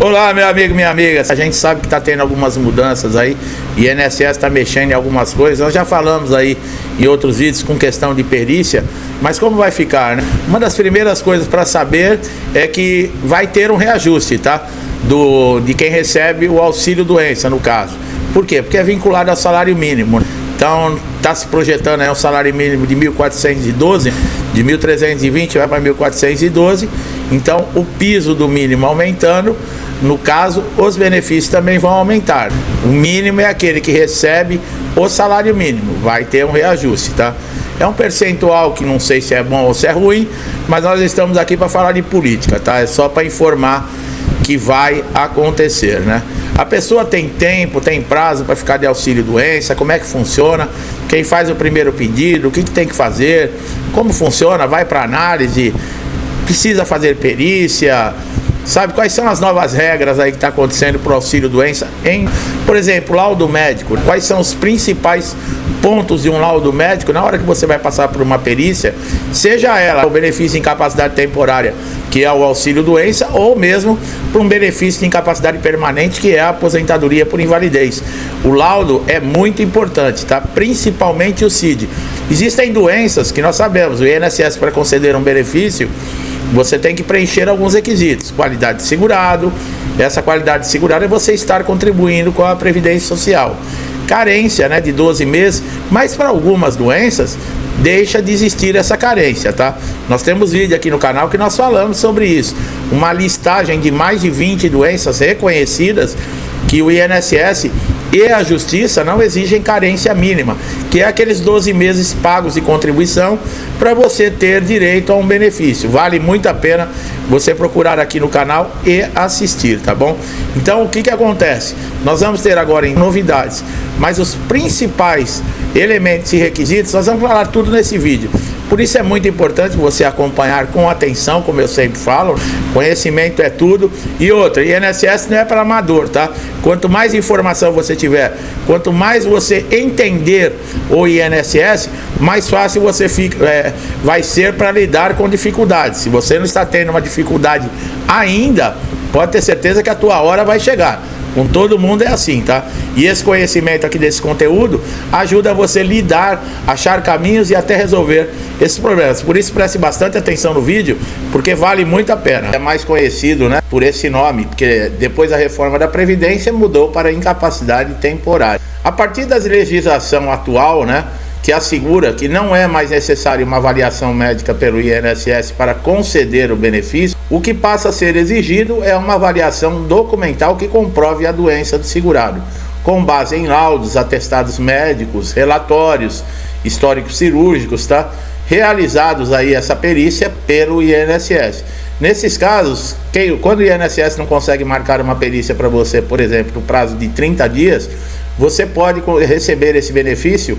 Olá, meu amigo, minha amiga. A gente sabe que está tendo algumas mudanças aí. E a INSS está mexendo em algumas coisas. Nós já falamos aí em outros vídeos com questão de perícia. Mas como vai ficar, né? Uma das primeiras coisas para saber é que vai ter um reajuste, tá? De quem recebe o auxílio doença, no caso. Por quê? Porque é vinculado ao salário mínimo. Então, está se projetando aí um salário mínimo de 1.412, de 1.320 vai para 1.412. Então, o piso do mínimo aumentando, no caso, os benefícios também vão aumentar. O mínimo é aquele que recebe o salário mínimo, vai ter um reajuste, tá? É um percentual que não sei se é bom ou se é ruim, mas nós estamos aqui para falar de política, tá? É só para informar que vai acontecer, né? A pessoa tem tempo, tem prazo para ficar de auxílio doença, como é que funciona, quem faz o primeiro pedido, o que tem que fazer, como funciona, vai para análise, precisa fazer perícia, sabe quais são as novas regras aí que está acontecendo para o auxílio doença, por exemplo, laudo médico, quais são os principais pontos de um laudo médico na hora que você vai passar por uma perícia, seja ela o benefício de incapacidade temporária, que é o auxílio doença, ou mesmo para um benefício de incapacidade permanente, que é a aposentadoria por invalidez. O laudo é muito importante, tá? Principalmente o CID. Existem doenças que nós sabemos, o INSS, para conceder um benefício, você tem que preencher alguns requisitos, qualidade de segurado. Essa qualidade de segurado é você estar contribuindo com a Previdência Social. Carência, né, de 12 meses, mas para algumas doenças deixa de existir essa carência, tá? Nós temos vídeo aqui no canal que nós falamos sobre isso. Uma listagem de mais de 20 doenças reconhecidas que o INSS e a Justiça não exigem carência mínima, que é aqueles 12 meses pagos de contribuição para você ter direito a um benefício. Vale muito a pena você procurar aqui no canal e assistir, tá bom? Então, o que acontece? Nós vamos ter agora novidades, mas os principais elementos e requisitos, nós vamos falar tudo nesse vídeo. Por isso é muito importante você acompanhar com atenção, como eu sempre falo, conhecimento é tudo. E outra, INSS não é para amador, tá? Quanto mais informação você tiver, quanto mais você entender o INSS, mais fácil você vai ser para lidar com dificuldades. Se você não está tendo uma dificuldade ainda, pode ter certeza que a tua hora vai chegar. Com todo mundo é assim, tá? E esse conhecimento aqui desse conteúdo ajuda você a lidar, achar caminhos e até resolver esses problemas. Por isso preste bastante atenção no vídeo, porque vale muito a pena. É mais conhecido, né, por esse nome, porque depois da reforma da Previdência mudou para incapacidade temporária. A partir da legislação atual, né, que assegura que não é mais necessário uma avaliação médica pelo INSS para conceder o benefício, o que passa a ser exigido é uma avaliação documental que comprove a doença do segurado, com base em laudos, atestados médicos, relatórios, históricos cirúrgicos, tá? Realizados aí essa perícia pelo INSS. Nesses casos, quando o INSS não consegue marcar uma perícia para você, por exemplo, no prazo de 30 dias, você pode receber esse benefício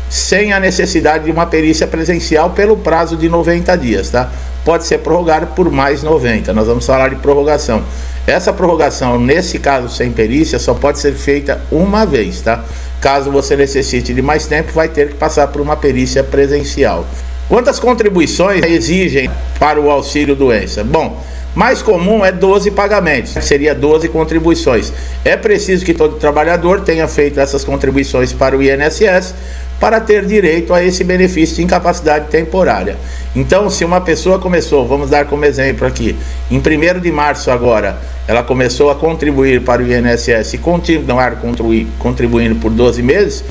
sem a necessidade de uma perícia presencial pelo prazo de 90 dias, tá? Pode ser prorrogado por mais 90, nós vamos falar de prorrogação. Essa prorrogação, nesse caso sem perícia, só pode ser feita uma vez, tá? Caso você necessite de mais tempo, vai ter que passar por uma perícia presencial. Quantas contribuições exigem para o auxílio doença? Bom, mais comum é 12 pagamentos, seria 12 contribuições. É preciso que todo trabalhador tenha feito essas contribuições para o INSS para ter direito a esse benefício de incapacidade temporária. Então, se uma pessoa começou, vamos dar como exemplo aqui, em 1º de março agora, ela começou a contribuir para o INSS e continuar contribuindo por 12 meses,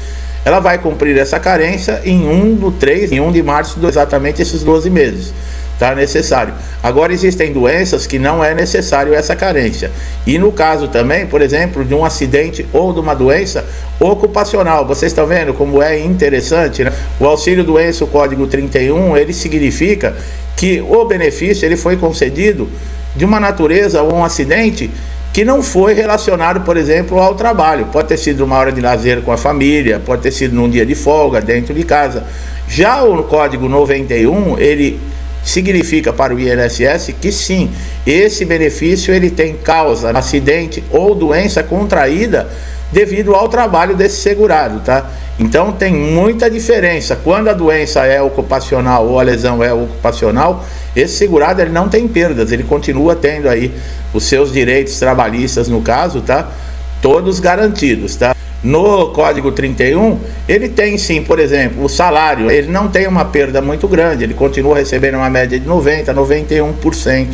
ela vai cumprir essa carência em 1 de março, exatamente esses 12 meses. Tá necessário. Agora existem doenças que não é necessário essa carência. E no caso também, por exemplo, de um acidente ou de uma doença ocupacional. Vocês estão vendo como é interessante, né? O auxílio doença, o código 31, ele significa que o benefício ele foi concedido de uma natureza ou um acidente que não foi relacionado, por exemplo, ao trabalho. Pode ter sido uma hora de lazer com a família, pode ter sido num dia de folga dentro de casa. Já o código 91, ele significa para o INSS que sim, esse benefício ele tem causa, acidente ou doença contraída devido ao trabalho desse segurado, tá? Então tem muita diferença. Quando a doença é ocupacional ou a lesão é ocupacional, esse segurado ele não tem perdas, ele continua tendo aí os seus direitos trabalhistas, no caso, tá? Todos garantidos, tá? No Código 31, ele tem sim, por exemplo, o salário, ele não tem uma perda muito grande, ele continua recebendo uma média de 90%, 91%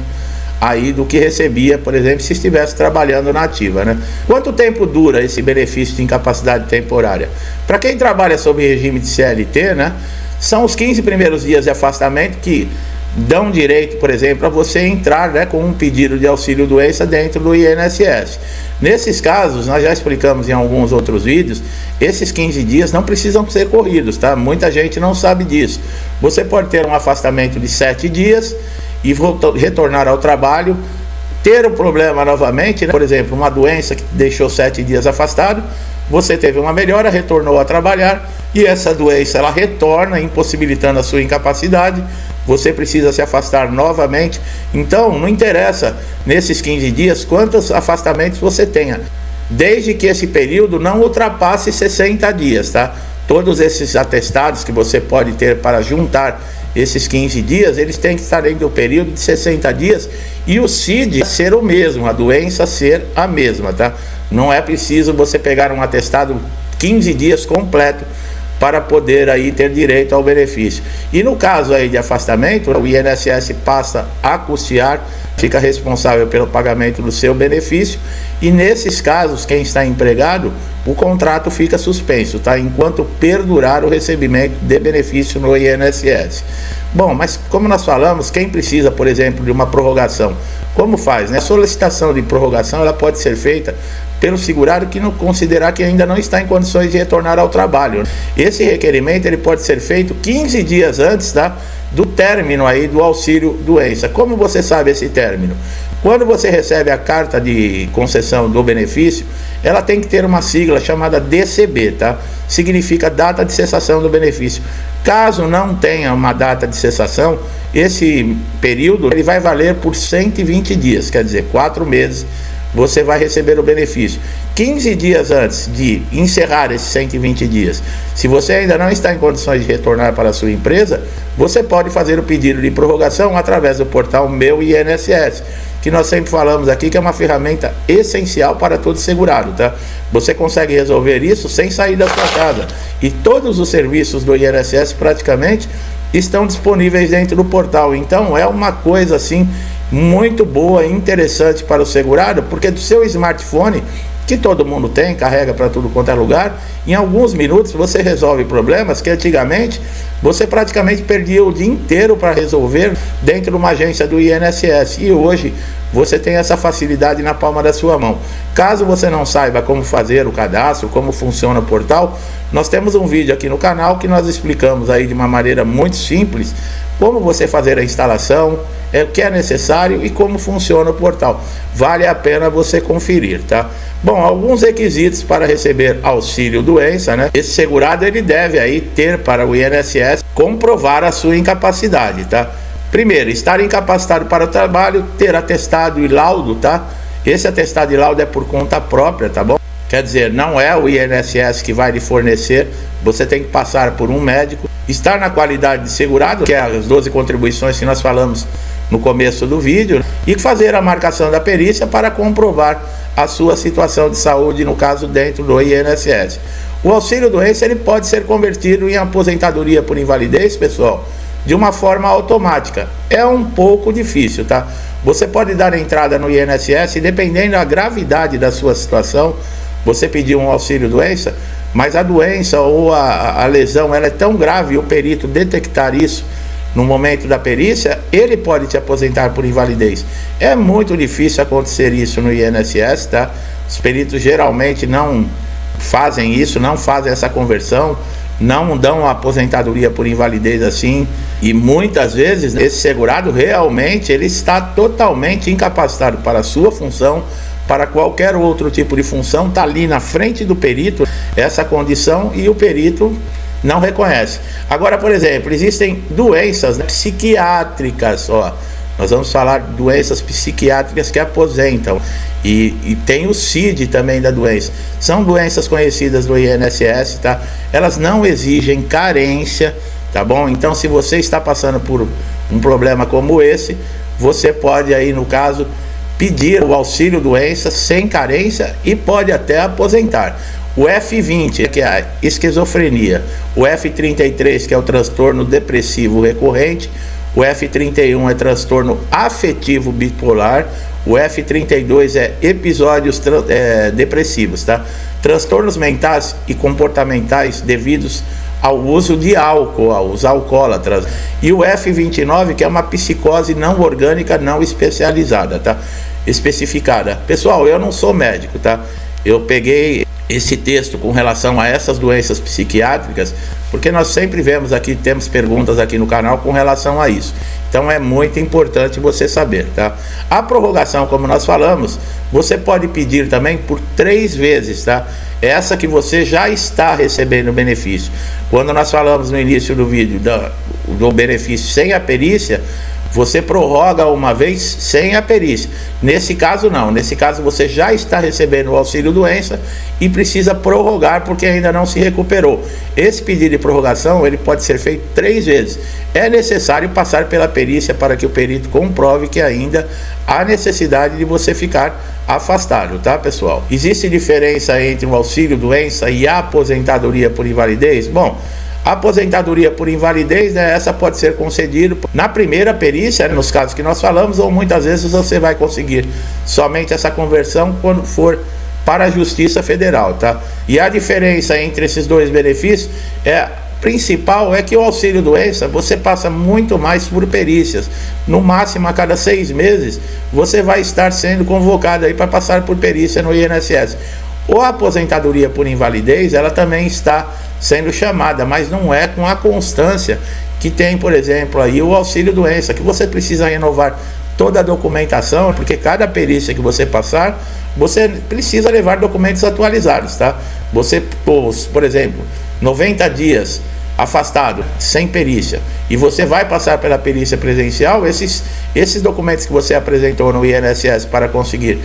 aí do que recebia, por exemplo, se estivesse trabalhando na ativa, né? Quanto tempo dura esse benefício de incapacidade temporária? Para quem trabalha sob regime de CLT, né, são os 15 primeiros dias de afastamento que dão direito, por exemplo, para você entrar, né, com um pedido de auxílio-doença dentro do INSS. Nesses casos, nós já explicamos em alguns outros vídeos, esses 15 dias não precisam ser corridos, tá? Muita gente não sabe disso. Você pode ter um afastamento de 7 dias e retornar ao trabalho, ter o problema novamente, né? Por exemplo, uma doença que deixou 7 dias afastado, você teve uma melhora, retornou a trabalhar e essa doença ela retorna, impossibilitando a sua incapacidade, você precisa se afastar novamente. Então, não interessa nesses 15 dias quantos afastamentos você tenha, desde que esse período não ultrapasse 60 dias, tá? Todos esses atestados que você pode ter para juntar esses 15 dias, eles têm que estar dentro do período de 60 dias e o CID ser o mesmo, a doença ser a mesma, tá? Não é preciso você pegar um atestado 15 dias completo para poder aí ter direito ao benefício. E no caso aí de afastamento, o INSS passa a custear, fica responsável pelo pagamento do seu benefício, e nesses casos, quem está empregado, o contrato fica suspenso, tá? Enquanto perdurar o recebimento de benefício no INSS. Bom, mas como nós falamos, quem precisa, por exemplo, de uma prorrogação, como faz, né? A solicitação de prorrogação, ela pode ser feita pelo segurado que não considerar que ainda não está em condições de retornar ao trabalho. Esse requerimento ele pode ser feito 15 dias antes, tá, do término aí do auxílio doença. Como você sabe esse término? Quando você recebe a carta de concessão do benefício, ela tem que ter uma sigla chamada DCB, tá? Significa data de cessação do benefício. Caso não tenha uma data de cessação, esse período ele vai valer por 120 dias, quer dizer, 4 meses você vai receber o benefício. 15 dias antes de encerrar esses 120 dias, se você ainda não está em condições de retornar para a sua empresa, você pode fazer o pedido de prorrogação através do portal Meu INSS, que nós sempre falamos aqui que é uma ferramenta essencial para todo segurado, tá? Você consegue resolver isso sem sair da sua casa, e todos os serviços do INSS praticamente estão disponíveis dentro do portal. Então é uma coisa assim muito boa e interessante para o segurado, porque do seu smartphone, que todo mundo tem, carrega para tudo quanto é lugar, em alguns minutos você resolve problemas que antigamente você praticamente perdia o dia inteiro para resolver dentro de uma agência do INSS, e hoje você tem essa facilidade na palma da sua mão. Caso você não saiba como fazer o cadastro, como funciona o portal, nós temos um vídeo aqui no canal que nós explicamos aí de uma maneira muito simples como você fazer a instalação, o que é necessário e como funciona o portal. Vale a pena você conferir, tá? Bom, alguns requisitos para receber auxílio doença, né? Esse segurado ele deve aí ter para o INSS comprovar a sua incapacidade, tá? Primeiro, estar incapacitado para o trabalho, ter atestado e laudo, tá? Esse atestado e laudo é por conta própria, tá bom? Quer dizer, não é o INSS que vai lhe fornecer, você tem que passar por um médico, estar na qualidade de segurado, que é as 12 contribuições que nós falamos no começo do vídeo, e fazer a marcação da perícia para comprovar a sua situação de saúde, no caso dentro do INSS. O auxílio doença ele pode ser convertido em aposentadoria por invalidez, pessoal, de uma forma automática. É um pouco difícil, tá? Você pode dar entrada no INSS e, dependendo da gravidade da sua situação, você pedir um auxílio doença, mas a doença ou a lesão ela é tão grave e o perito detectar isso no momento da perícia, ele pode te aposentar por invalidez. É muito difícil acontecer isso no INSS, tá? Os peritos geralmente não fazem isso, não fazem essa conversão, não dão a aposentadoria por invalidez assim, e muitas vezes esse segurado realmente ele está totalmente incapacitado para a sua função, para qualquer outro tipo de função, está ali na frente do perito essa condição e o perito não reconhece. Agora, por exemplo, existem doenças, né, psiquiátricas, ó, nós vamos falar de doenças psiquiátricas que aposentam. E tem o CID também da doença. São doenças conhecidas do INSS, tá? Elas não exigem carência, tá bom? Então, se você está passando por um problema como esse, você pode aí, no caso, pedir o auxílio doença sem carência e pode até aposentar. O F20, que é a esquizofrenia, o F33, que é o transtorno depressivo recorrente, o F31 é transtorno afetivo bipolar, o F32 é episódios depressivos, tá? Transtornos mentais e comportamentais devidos ao uso de álcool, aos alcoólatras. E o F29, que é uma psicose não orgânica, não especializada, tá? Especificada. Pessoal, eu não sou médico, tá? Eu peguei esse texto com relação a essas doenças psiquiátricas, porque nós sempre vemos aqui, temos perguntas aqui no canal com relação a isso. Então é muito importante você saber, tá? A prorrogação, como nós falamos, você pode pedir também por 3 vezes, tá? Essa que você já está recebendo benefício. Quando nós falamos no início do vídeo do benefício sem a perícia, você prorroga uma vez sem a perícia. Nesse caso não, nesse caso você já está recebendo o auxílio doença e precisa prorrogar porque ainda não se recuperou. Esse pedido de prorrogação ele pode ser feito 3 vezes. É necessário passar pela perícia para que o perito comprove que ainda há necessidade de você ficar afastado, tá, pessoal? Existe diferença entre o auxílio doença e a aposentadoria por invalidez? Bom, a aposentadoria por invalidez, né, essa pode ser concedida na primeira perícia, né, nos casos que nós falamos, ou muitas vezes você vai conseguir somente essa conversão quando for para a Justiça Federal, tá? E a diferença entre esses dois benefícios principal é que o auxílio doença você passa muito mais por perícias. No máximo a cada 6 meses você vai estar sendo convocado aí para passar por perícia no INSS. Ou a aposentadoria por invalidez, ela também está sendo chamada, mas não é com a constância que tem, por exemplo, aí o auxílio doença, que você precisa renovar toda a documentação, porque cada perícia que você passar, você precisa levar documentos atualizados, tá? Você, por exemplo, 90 dias afastado, sem perícia, e você vai passar pela perícia presencial, esses documentos que você apresentou no INSS para conseguir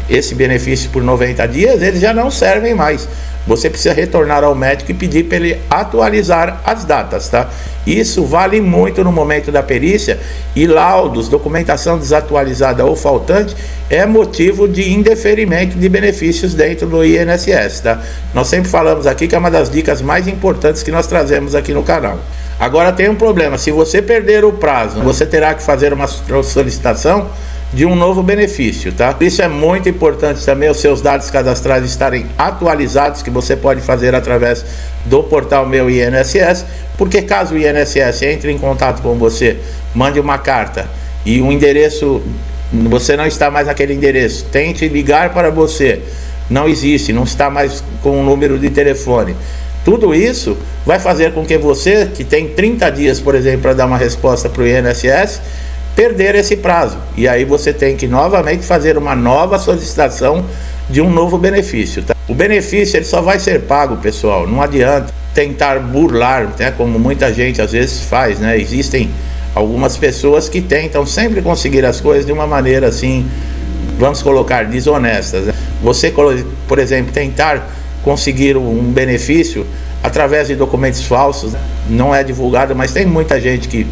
esse benefício por 90 dias, eles já não servem mais. Você precisa retornar ao médico e pedir para ele atualizar as datas, tá? Isso vale muito no momento da perícia, e laudos, documentação desatualizada ou faltante é motivo de indeferimento de benefícios dentro do INSS, tá? Nós sempre falamos aqui que é uma das dicas mais importantes que nós trazemos aqui no canal. Agora tem um problema, se você perder o prazo, você terá que fazer uma solicitação de um novo benefício, tá? Isso é muito importante também, os seus dados cadastrais estarem atualizados, que você pode fazer através do portal Meu INSS, porque caso o INSS entre em contato com você, mande uma carta e o endereço, você não está mais naquele endereço, tente ligar para você, não existe, não está mais com o número de telefone. Tudo isso vai fazer com que você, que tem 30 dias, por exemplo, para dar uma resposta para o INSS, perder esse prazo, e aí você tem que novamente fazer uma nova solicitação de um novo benefício, tá? O benefício ele só vai ser pago, pessoal, não adianta tentar burlar, né, como muita gente às vezes faz, né? Existem algumas pessoas que tentam sempre conseguir as coisas de uma maneira assim, vamos colocar, desonestas, né? Você, por exemplo, tentar conseguir um benefício através de documentos falsos, não é divulgado, mas tem muita gente que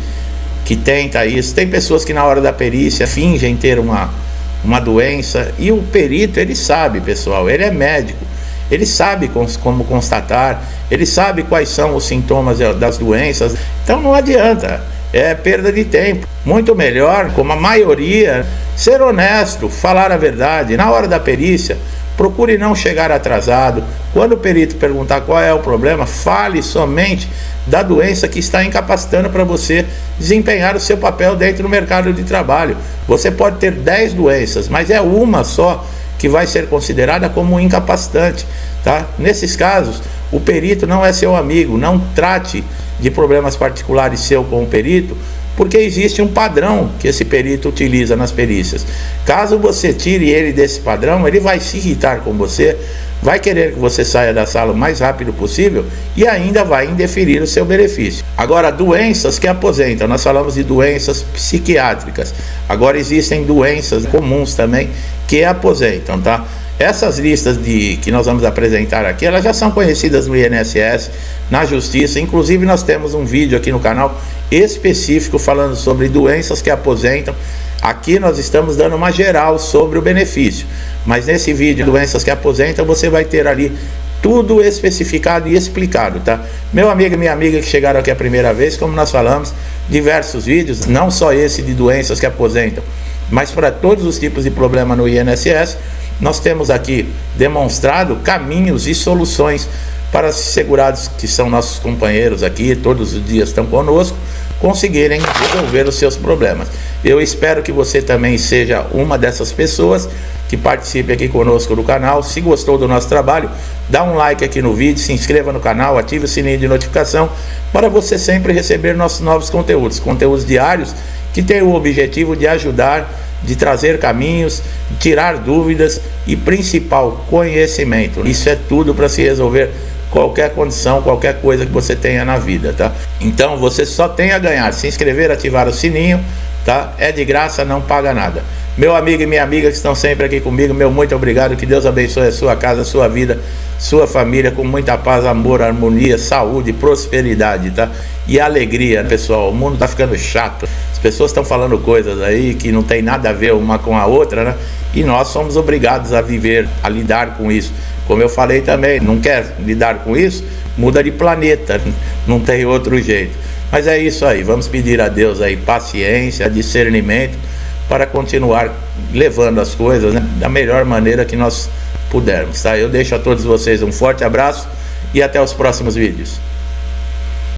tenta isso. Tem pessoas que na hora da perícia fingem ter uma doença, e o perito, ele sabe, pessoal, ele é médico, ele sabe como constatar, ele sabe quais são os sintomas das doenças, então não adianta, é perda de tempo. Muito melhor, como a maioria, ser honesto, falar a verdade. Na hora da perícia, procure não chegar atrasado. Quando o perito perguntar qual é o problema, fale somente da doença que está incapacitando para você desempenhar o seu papel dentro do mercado de trabalho. Você pode ter 10 doenças, mas é uma só que vai ser considerada como incapacitante, tá? Nesses casos, o perito não é seu amigo. Não trate de problemas particulares seu com o perito porque existe um padrão que esse perito utiliza nas perícias. Caso você tire ele desse padrão, ele vai se irritar com você, vai querer que você saia da sala o mais rápido possível e ainda vai indeferir o seu benefício. Agora, doenças que aposentam, nós falamos de doenças psiquiátricas, agora existem doenças comuns também que aposentam, tá? Essas listas que nós vamos apresentar aqui, elas já são conhecidas no INSS, na Justiça. Inclusive nós temos um vídeo aqui no canal específico falando sobre doenças que aposentam. Aqui nós estamos dando uma geral sobre o benefício, mas nesse vídeo, doenças que aposentam, você vai ter ali tudo especificado e explicado, tá? Meu amigo e minha amiga que chegaram aqui a primeira vez, como nós falamos, diversos vídeos, não só esse de doenças que aposentam, mas para todos os tipos de problema no INSS, nós temos aqui demonstrado caminhos e soluções para os segurados que são nossos companheiros aqui, todos os dias estão conosco, conseguirem resolver os seus problemas. Eu espero que você também seja uma dessas pessoas que participe aqui conosco no canal. Se gostou do nosso trabalho, dá um like aqui no vídeo, se inscreva no canal, ative o sininho de notificação para você sempre receber nossos novos conteúdos diários que tem o objetivo de ajudar, de trazer caminhos, tirar dúvidas e principal, conhecimento. Isso é tudo para se resolver qualquer condição, qualquer coisa que você tenha na vida, tá? Então você só tem a ganhar, se inscrever, ativar o sininho, tá? É de graça, não paga nada. Meu amigo e minha amiga que estão sempre aqui comigo, meu muito obrigado, que Deus abençoe a sua casa, a sua vida, sua família, com muita paz, amor, harmonia, saúde, prosperidade, tá? E alegria, pessoal. O mundo tá ficando chato, as pessoas estão falando coisas aí que não tem nada a ver uma com a outra, né? E nós somos obrigados a viver, a lidar com isso. Como eu falei também, não quer lidar com isso? Muda de planeta, não tem outro jeito. Mas é isso aí, vamos pedir a Deus aí paciência, discernimento, para continuar levando as coisas, né, da melhor maneira que nós pudermos, tá? Eu deixo a todos vocês um forte abraço e até os próximos vídeos.